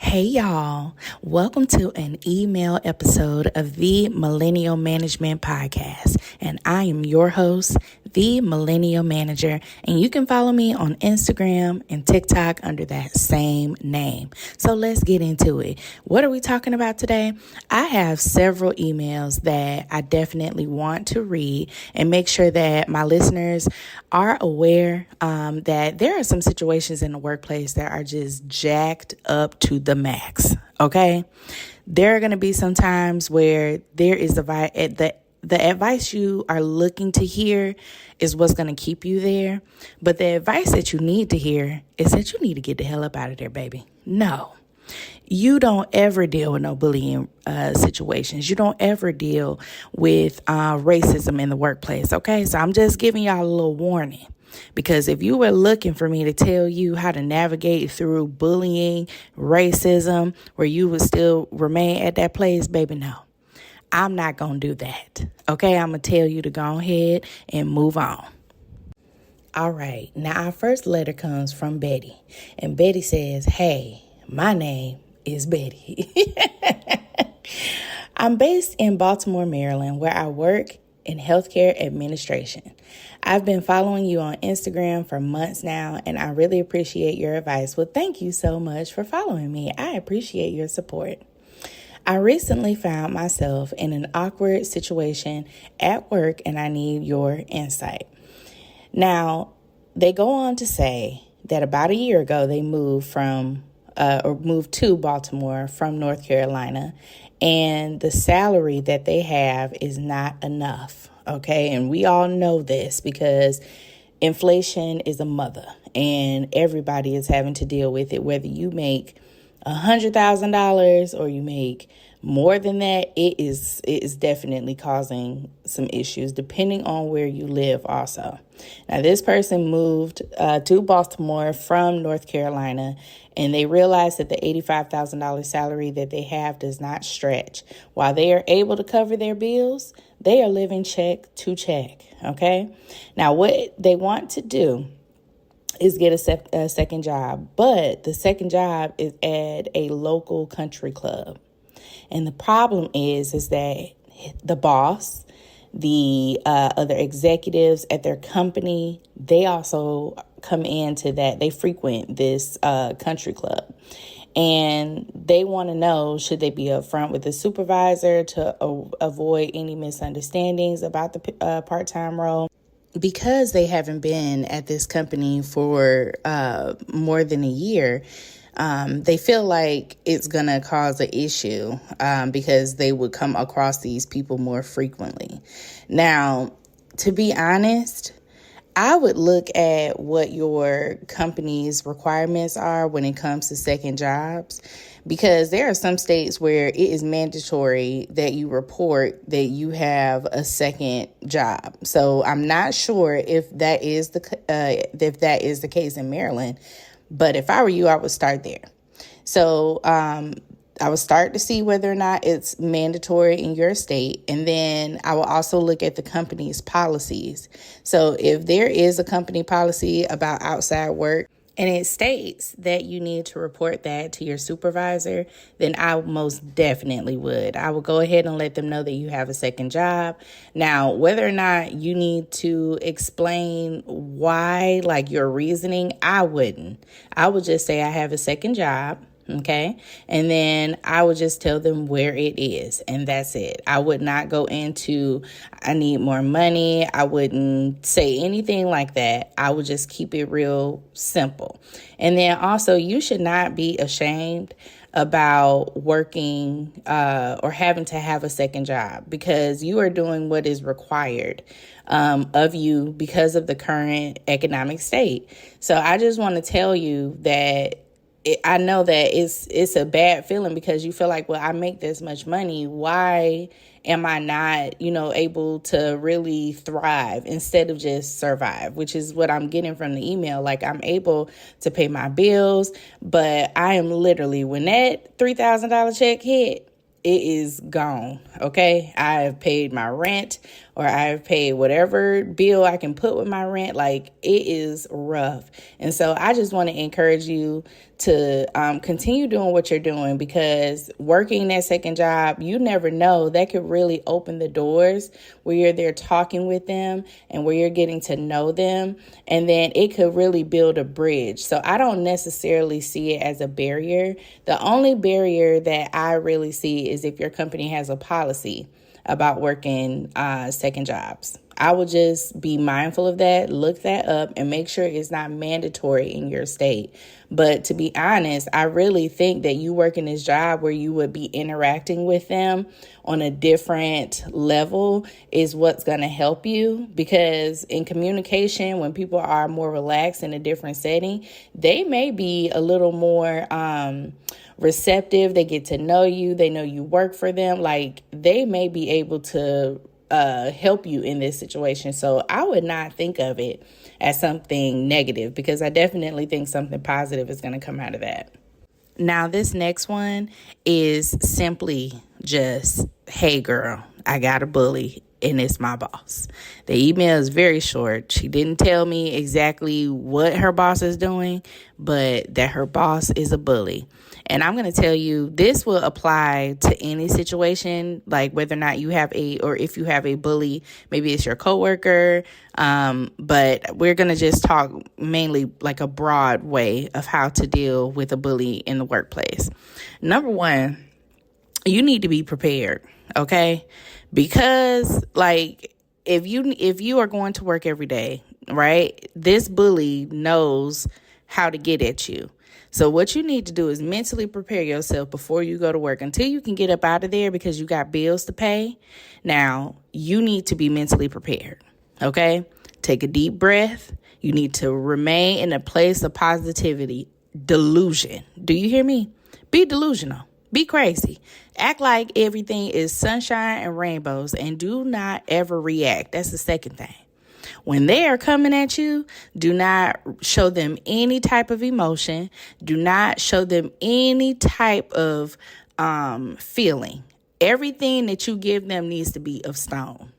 Hey y'all, welcome to an email episode of the Millennial Management Podcast. And I am your host, the Millennial Manager. And you can follow me on Instagram and TikTok under that same name. So let's get into it. What are we talking about today? I have several emails that I definitely want to read and make sure that my listeners are aware that there are some situations in the workplace that are just jacked up to the max. Okay. There are going to be some times where there is the advice you are looking to hear is what's going to keep you there. But the advice that you need to hear is that you need to get the hell up out of there, baby. No, you don't ever deal with no bullying situations. You don't ever deal with racism in the workplace. Okay. So I'm just giving y'all a little warning. Because if you were looking for me to tell you how to navigate through bullying, racism, where you would still remain at that place, baby, no. I'm not going to do that. Okay, I'm going to tell you to go ahead and move on. All right, now our first letter comes from Betty. And Betty says, hey, my name is Betty. I'm based in Baltimore, Maryland, where I work in healthcare administration. I've been following you on Instagram for months now, and I really appreciate your advice. Well, thank you so much for following me. I appreciate your support. I recently found myself in an awkward situation at work, and I need your insight. Now, they go on to say that about a year ago, they moved to Baltimore from North Carolina, and the salary that they have is not enough. Okay, and we all know this because inflation is a mother and everybody is having to deal with it, whether you make $100,000 or you make more than that. It is definitely causing some issues depending on where you live also. Now, this person moved to Baltimore from North Carolina, and they realized that the $85,000 salary that they have does not stretch. While they are able to cover their bills, they are living check to check. Okay. Now, what they want to do is get a second job, but the second job is at a local country club. And the problem is that the boss, the other executives at their company, they also come into that. They frequent this country club. And they want to know, should they be upfront with the supervisor to avoid any misunderstandings about the part-time role? Because they haven't been at this company for more than a year, they feel like it's going to cause an issue because they would come across these people more frequently. Now, to be honest, I would look at what your company's requirements are when it comes to second jobs, because there are some states where it is mandatory that you report that you have a second job. So I'm not sure if that is the case in Maryland, but if I were you, I would start there. So I would start to see whether or not it's mandatory in your state. And then I will also look at the company's policies. So if there is a company policy about outside work and it states that you need to report that to your supervisor, then I most definitely would. I would go ahead and let them know that you have a second job. Now, whether or not you need to explain why, like your reasoning, I wouldn't. I would just say I have a second job. Okay. And then I would just tell them where it is. And that's it. I would not go into, I need more money. I wouldn't say anything like that. I would just keep it real simple. And then also, you should not be ashamed about working or having to have a second job, because you are doing what is required of you because of the current economic state. So I just want to tell you that I know that it's a bad feeling because you feel like, well, I make this much money. Why am I not, able to really thrive instead of just survive, which is what I'm getting from the email. Like, I'm able to pay my bills, but I am literally, when that $3,000 check hit, it is gone. okay? I have paid my rent, or I have paid whatever bill I can put with my rent. Like, it is rough. And so I just want to encourage you to continue doing what you're doing, because working that second job, you never know, that could really open the doors where you're there talking with them and where you're getting to know them. And then it could really build a bridge. So I don't necessarily see it as a barrier. The only barrier that I really see is if your company has a policy about working second jobs. I would just be mindful of that, look that up, and make sure it's not mandatory in your state. But to be honest, I really think that you working this job where you would be interacting with them on a different level is what's going to help you, because in communication, when people are more relaxed in a different setting, they may be a little more receptive. They get to know you. They know you work for them. Like, they may be able to help you in this situation. So I would not think of it as something negative, because I definitely think something positive is going to come out of that. Now, this next one is simply just, hey girl, I got a bully and it's my boss. The email is very short. She didn't tell me exactly what her boss is doing, but that her boss is a bully. And I'm going to tell you, this will apply to any situation, like whether or not you have or if you have a bully, maybe it's your coworker. But we're going to just talk mainly like a broad way of how to deal with a bully in the workplace. Number one, you need to be prepared. Okay. Because like, if you are going to work every day, right, this bully knows how to get at you. So what you need to do is mentally prepare yourself before you go to work until you can get up out of there, because you got bills to pay. Now, you need to be mentally prepared, okay? Take a deep breath. You need to remain in a place of positivity. Delusion. Do you hear me? Be delusional. Be crazy. Act like everything is sunshine and rainbows, and do not ever react. That's the second thing. When they are coming at you, do not show them any type of emotion. Do not show them any type of feeling. Everything that you give them needs to be of stone.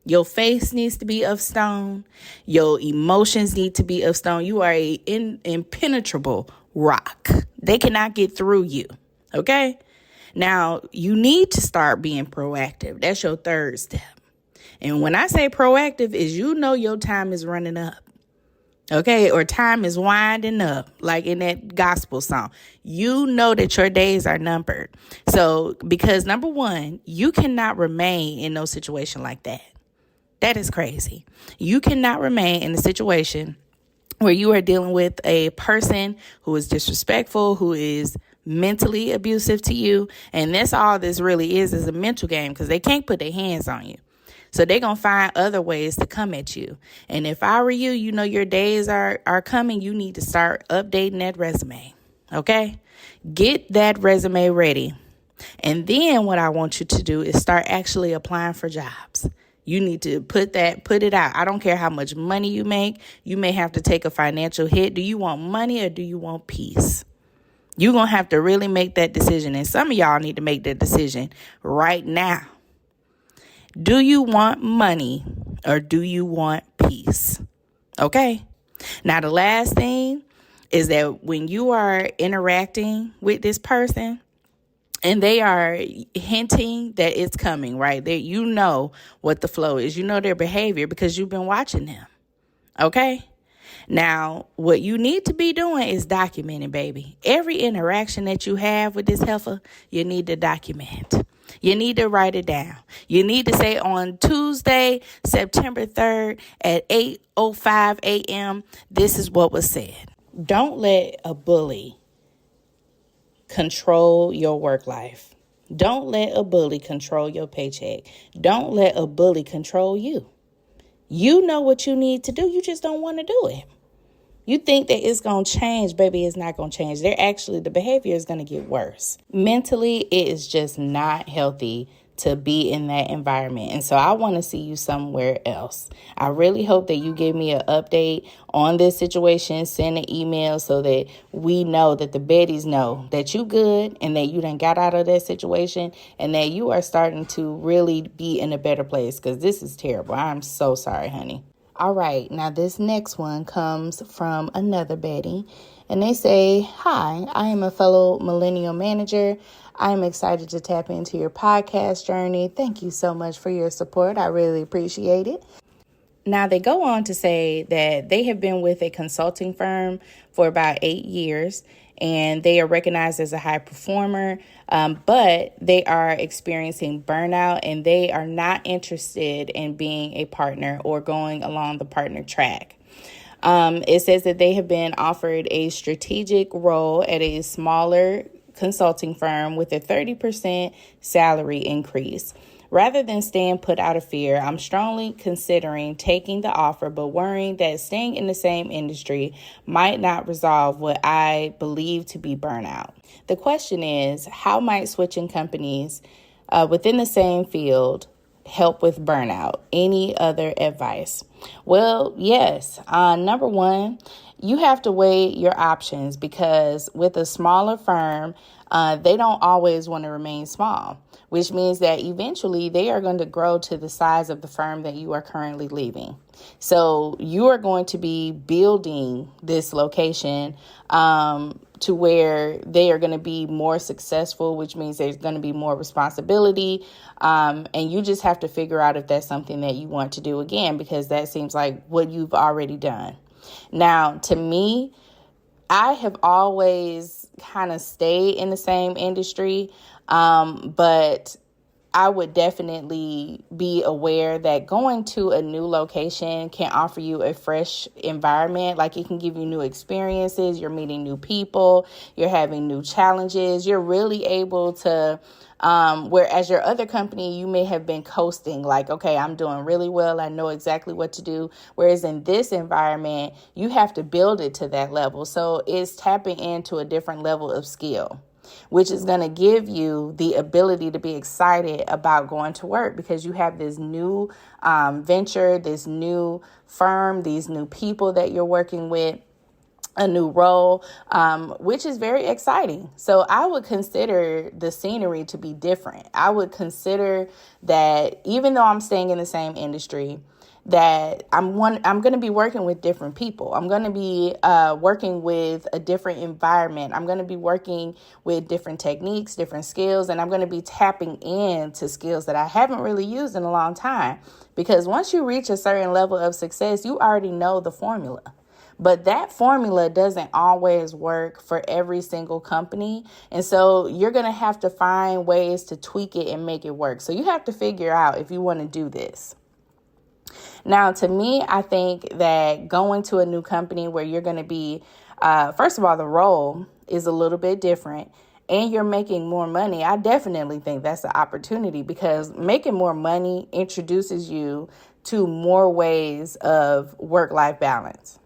Your face needs to be of stone. Your emotions need to be of stone. You are an impenetrable rock. They cannot get through you. Okay? Now, you need to start being proactive. That's your third step. And when I say proactive, is you know your time is running up, okay? Or time is winding up, like in that gospel song. You know that your days are numbered. So, because number one, you cannot remain in no situation like that. That is crazy. You cannot remain in a situation where you are dealing with a person who is disrespectful, who is mentally abusive to you. And that's all this really is a mental game, because they can't put their hands on you. So they're going to find other ways to come at you. And if I were you, you know your days are coming. You need to start updating that resume. Okay? Get that resume ready. And then what I want you to do is start actually applying for jobs. You need to put it out. I don't care how much money you make. You may have to take a financial hit. Do you want money or do you want peace? You're going to have to really make that decision. And some of y'all need to make that decision right now. Do you want money or do you want peace? Okay. Now, the last thing is that when you are interacting with this person and they are hinting that it's coming, right? That you know what the flow is. You know their behavior because you've been watching them. Okay. Now, what you need to be doing is documenting, baby. Every interaction that you have with this heifer, you need to document. You need to write it down. You need to say on Tuesday, September 3rd at 8:05 a.m., this is what was said. Don't let a bully control your work life. Don't let a bully control your paycheck. Don't let a bully control you. You know what you need to do. You just don't want to do it. You think that it's going to change, baby. It's not going to change. The behavior is going to get worse. Mentally, it is just not healthy to be in that environment. And so I want to see you somewhere else. I really hope that you give me an update on this situation. Send an email so that we know, that the Bettys know that you good and that you done got out of that situation and that you are starting to really be in a better place, because this is terrible. I'm so sorry, honey. All right, now this next one comes from another Betty, and they say, "Hi, I am a fellow millennial manager. I am excited to tap into your podcast journey. Thank you so much for your support. I really appreciate it." Now, they go on to say that they have been with a consulting firm for about 8 years, and they are recognized as a high performer, but they are experiencing burnout, and they are not interested in being a partner or going along the partner track. It says that they have been offered a strategic role at a smaller consulting firm with a 30% salary increase. Rather than staying put out of fear, I'm strongly considering taking the offer, but worrying that staying in the same industry might not resolve what I believe to be burnout. The question is, how might switching companies within the same field help with burnout? Any other advice? Well, yes. Number one, you have to weigh your options, because with a smaller firm, they don't always want to remain small, which means that eventually they are going to grow to the size of the firm that you are currently leaving. So you are going to be building this location to where they are going to be more successful, which means there's going to be more responsibility. And you just have to figure out if that's something that you want to do again, because that seems like what you've already done. Now, to me, I have always kind of stayed in the same industry, but I would definitely be aware that going to a new location can offer you a fresh environment. Like, it can give you new experiences. You're meeting new people. You're having new challenges. You're really able to, whereas your other company, you may have been coasting, like, okay, I'm doing really well. I know exactly what to do. Whereas in this environment, you have to build it to that level. So it's tapping into a different level of skill, which is going to give you the ability to be excited about going to work, because you have this new venture, this new firm, these new people that you're working with, a new role, which is very exciting. So I would consider the scenery to be different. I would consider that even though I'm staying in the same industry, that I'm going to be working with different people. I'm going to be working with a different environment. I'm going to be working with different techniques, different skills, and I'm going to be tapping into skills that I haven't really used in a long time. Because once you reach a certain level of success, you already know the formula. But that formula doesn't always work for every single company. And so you're going to have to find ways to tweak it and make it work. So you have to figure out if you want to do this. Now, to me, I think that going to a new company where you're going to be, first of all, the role is a little bit different and you're making more money. I definitely think that's an opportunity, because making more money introduces you to more ways of work-life balance.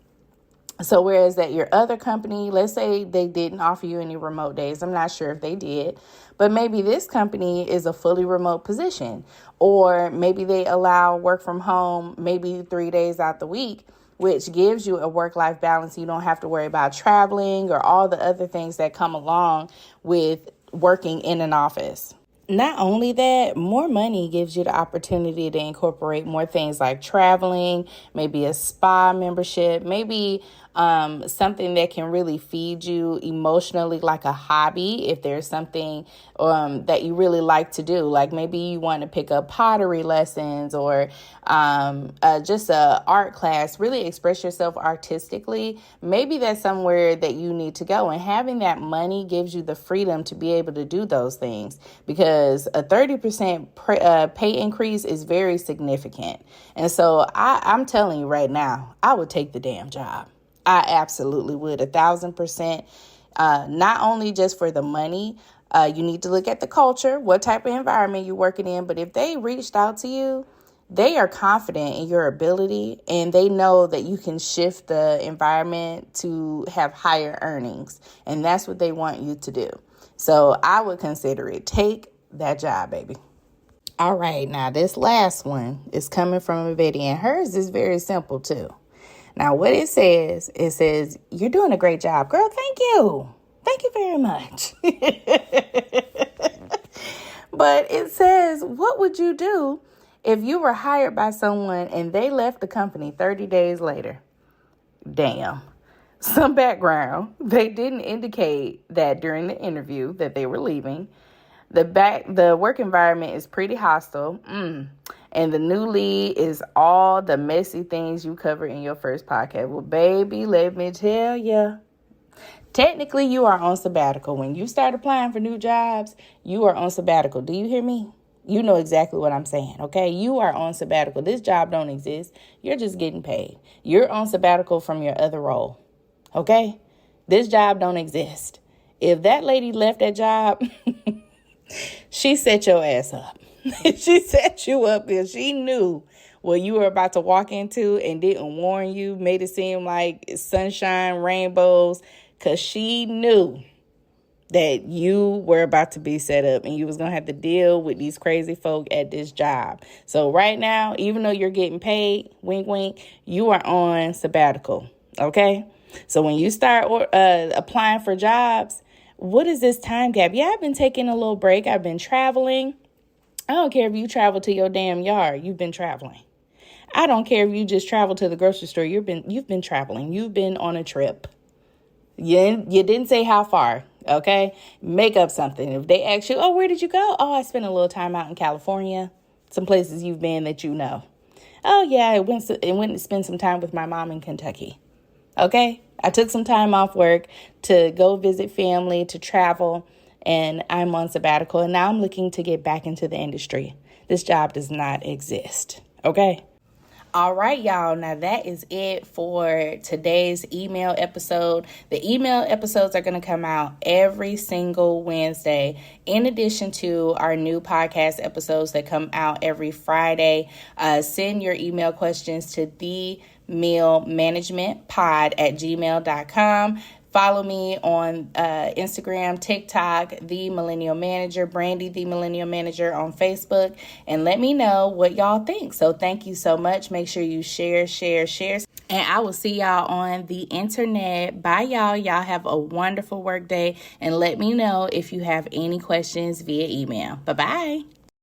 So whereas at your other company, let's say they didn't offer you any remote days. I'm not sure if they did, but maybe this company is a fully remote position, or maybe they allow work from home, maybe 3 days out the week, which gives you a work-life balance. You don't have to worry about traveling or all the other things that come along with working in an office. Not only that, more money gives you the opportunity to incorporate more things like traveling, maybe a spa membership, maybe something that can really feed you emotionally, like a hobby, if there's something that you really like to do. Like maybe you want to pick up pottery lessons, or just a art class, really express yourself artistically. Maybe that's somewhere that you need to go. And having that money gives you the freedom to be able to do those things, because a 30% pay increase is very significant. And so I'm telling you right now, I would take the damn job. I absolutely would, 1,000%. Not only just for the money, you need to look at the culture, what type of environment you're working in. But if they reached out to you, they are confident in your ability, and they know that you can shift the environment to have higher earnings. And that's what they want you to do. So I would consider it. Take that job, baby. All right, now this last one is coming from a Betty, and hers is very simple too. Now, what it says, you're doing a great job. Girl, thank you. Thank you very much. But it says, what would you do if you were hired by someone and they left the company 30 days later? Damn. Some background. They didn't indicate that during the interview that they were leaving. The work environment is pretty hostile. And the new lead is all the messy things you covered in your first podcast. Well, baby, let me tell you. Technically, you are on sabbatical. When you start applying for new jobs, you are on sabbatical. Do you hear me? You know exactly what I'm saying, okay? You are on sabbatical. This job don't exist. You're just getting paid. You're on sabbatical from your other role, okay? This job don't exist. If that lady left that job, she set your ass up. She set you up because she knew what you were about to walk into and didn't warn you, made it seem like sunshine, rainbows, because she knew that you were about to be set up and you was going to have to deal with these crazy folk at this job. So right now, even though you're getting paid, wink, wink, you are on sabbatical, okay? So when you start applying for jobs, what is this time gap? Yeah, I've been taking a little break. I've been traveling. I don't care if you travel to your damn yard. You've been traveling. I don't care if you just travel to the grocery store. You've been traveling. You've been on a trip. You didn't say how far, okay? Make up something. If they ask you, oh, where did you go? Oh, I spent a little time out in California. Some places you've been that you know. Oh, yeah, I went to spend some time with my mom in Kentucky. Okay? I took some time off work to go visit family, to travel, and I'm on sabbatical, and now I'm looking to get back into the industry. This job does not exist. Okay? All right, y'all. Now, that is it for today's email episode. The email episodes are going to come out every single Wednesday, in addition to our new podcast episodes that come out every Friday. Send your email questions to themillmanagementpod@gmail.com. Follow me on Instagram, TikTok, The Millennial Manager, Brandy, The Millennial Manager on Facebook, and let me know what y'all think. So thank you so much. Make sure you share. And I will see y'all on the internet. Bye, y'all. Y'all have a wonderful work day, and let me know if you have any questions via email. Bye-bye.